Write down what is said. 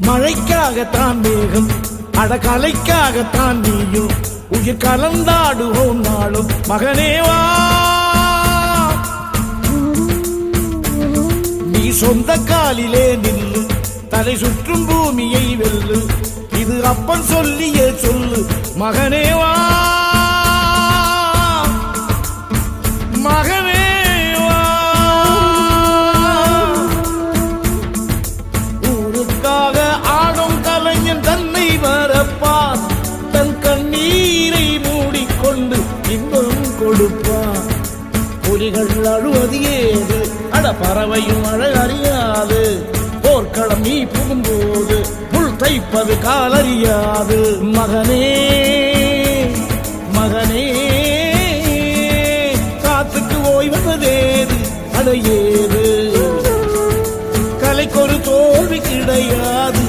மழைக்காகத்தான் மேகம், அடகலைக்காகத்தான் நீயும், உயிர் கலந்தாடுவோம் நாளும். மகனேவா நீ சொந்த காலிலே நில்லு, தலை சுற்றும் பூமியை வெல்லு, இது அப்பன் சொல்லியே சொல்லு. மகனேவா மகனேவா ஊருக்காக ஆடும் கலைஞன் தன்னை வரப்பான், தன் கண்ணீரை மூடிக்கொண்டு இன்பம் கொடுப்பான். புலிகள் அழுவது ஏது, அட பறவையும் அழகறியாது, போர்க்களம் நீ புகும்போது முள் தைப்பது காலறியாது. மகனே மகனே காத்துக்கு ஓய்வதேது, அடையே